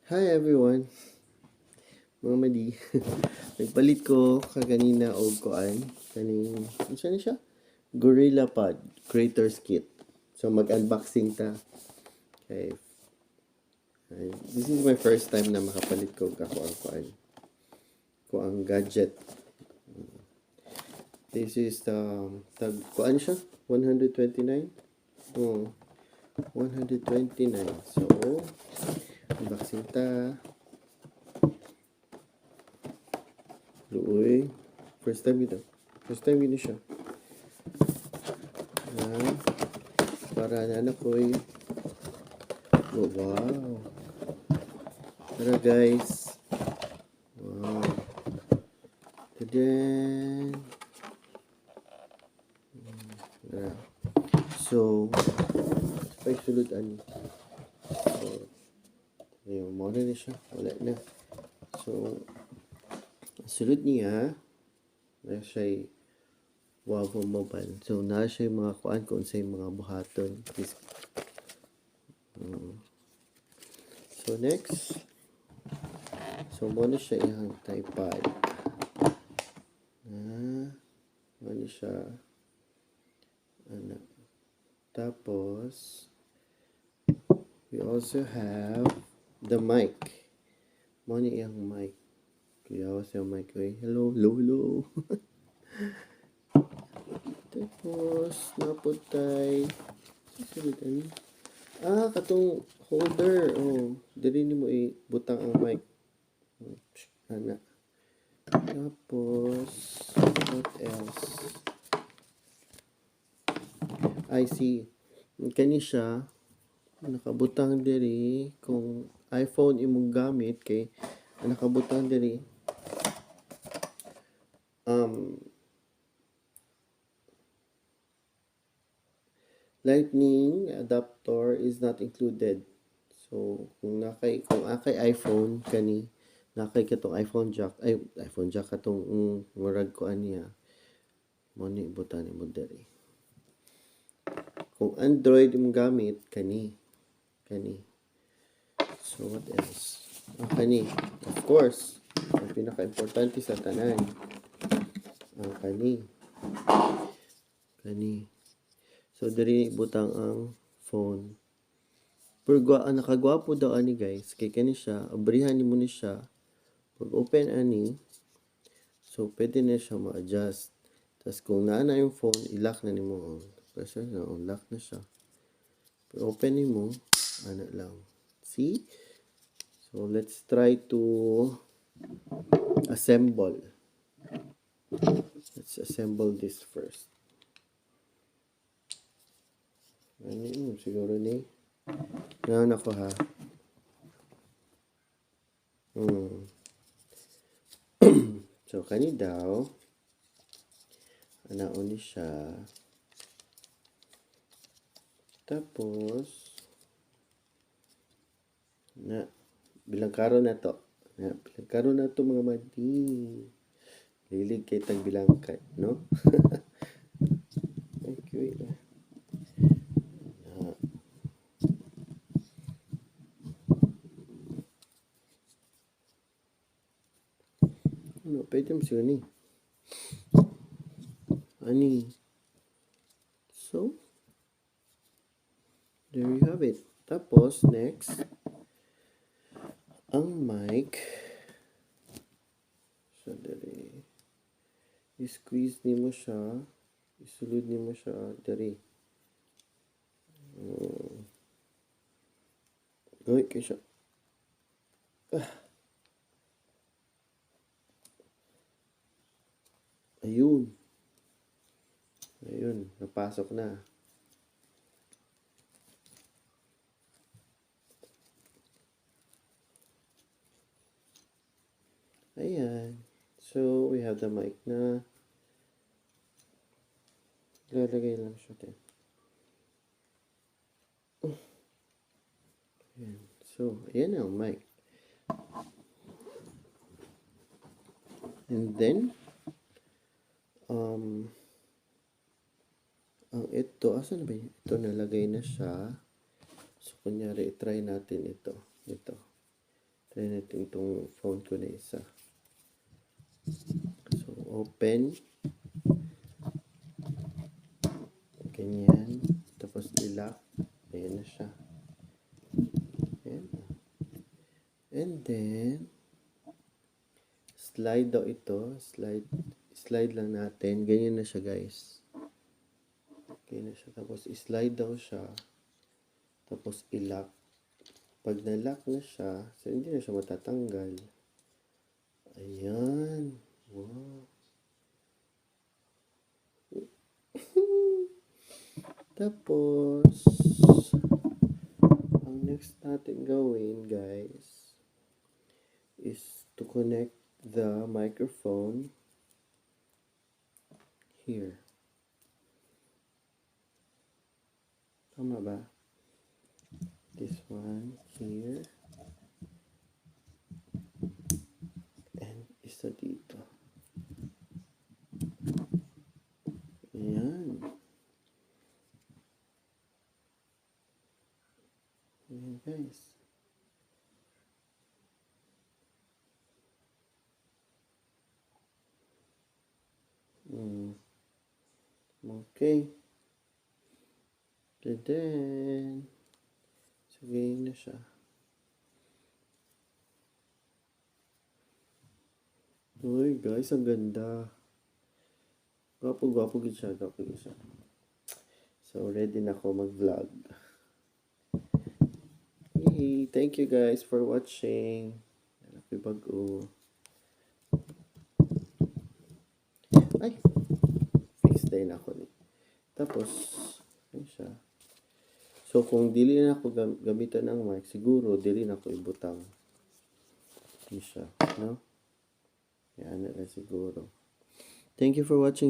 Hi everyone, mga madi. Nagpalit ko kaganina og kuan kaning ano siya? Gorillapad Creators Kit. So mag-unboxing ta. Okay. This is my first time na makapalit ko ako ang kuan. Ko ang gadget. This is the kuan siya? 129. Oh, 129. So unboxing ta. Uy, first time ito. First time ini siya. Para na ko'y oh, wow. Tara guys. Wow. Tadan. Tara. So, pag sulod ani. So, ayun, muna na siya. Wala na. So, sulod niya na siya'y Wavo Mobile. So, na siya mga kuan kung sa mga buhaton. So, next. So, muna siya ihang tripod. Muna siya. Ano. Tapos, we also have the mic. Muna iyang mic. Kaya ako sa mic ko eh. Hello, hello, hello. Tapos, naputay. Sasalitan. Katong holder. Oh, dali ni mo ibutang ang mic. Ana. Tapos, what else? I see. Kani siya, nakabutang diri kung iPhone imong gamit kay nakabutang diri lightning adapter is not included. So kung akay iPhone kani nakay katong iPhone jack katong murag ko aniya mo ni butan mo diri. Kung Android imong gamit kani. So what else? Kani, of course, ang pinaka-importante sa tanan. Ang kani. So diri butang ang phone. Pero nakagwapo daw ani guys. Kay kani siya, abrihan nimo ni siya. Pag open ani, so pwede na siya ma-adjust. Tapos kung naana yung phone, i-lock na nimo. Pressure na, lock na siya. Pag open nimo, ano lang. See? So let's try to assemble. Let's assemble this first. Ano siguro ni? Ngayon ako ha. So, kani daw. Anaon ni siya. Tapos, bilang karo na to. Bilang karo na to mga madi. Lilig kay tag bilangkat, no? Okay. Ano, pwede mo siya ni. Ani. So, there you have it. Tapos, next, ang mic. So, dari. I-squeeze ni mo siya. Isulod ni mo siya. Dari. Gawin kayo siya. Ayun. Napasok na. Ayan. So, we have the mic na. Lalagay lang siya tayo. Ayan. So, ayan ang mic. And then, ang ito, asan na ba yun? Ito, nalagay na siya. So, kunyari, try natin ito. Ito. open natin itong phone ko na isa. So, open. Ganyan. Tapos lock. Ayan na siya. Ayan. And then, slide daw ito. Slide lang natin. Ganyan na siya, guys. Ganyan na siya. Tapos, slide daw siya. Tapos, i-lock. Pag na-lock na siya, so hindi na siya matatanggal. Ayan. Wow. Tapos, ang next natin gawin, guys, is to connect the microphone here. Tama ba? This one here. And isa dito. Ayan. Ayan, guys. Okay. And then, sabihin na siya. Uy, guys, ang ganda. Gwapo siya. So, ready na ako mag-vlog. Hey, thank you guys for watching. Happy bago. Ay, fix day na ako ni. Tapos, ayun siya. So, kung dili na ako gamitan ng mic, siguro dili na ako ibutang. Ayun siya, no? Yan na lang siguro. Thank you for watching.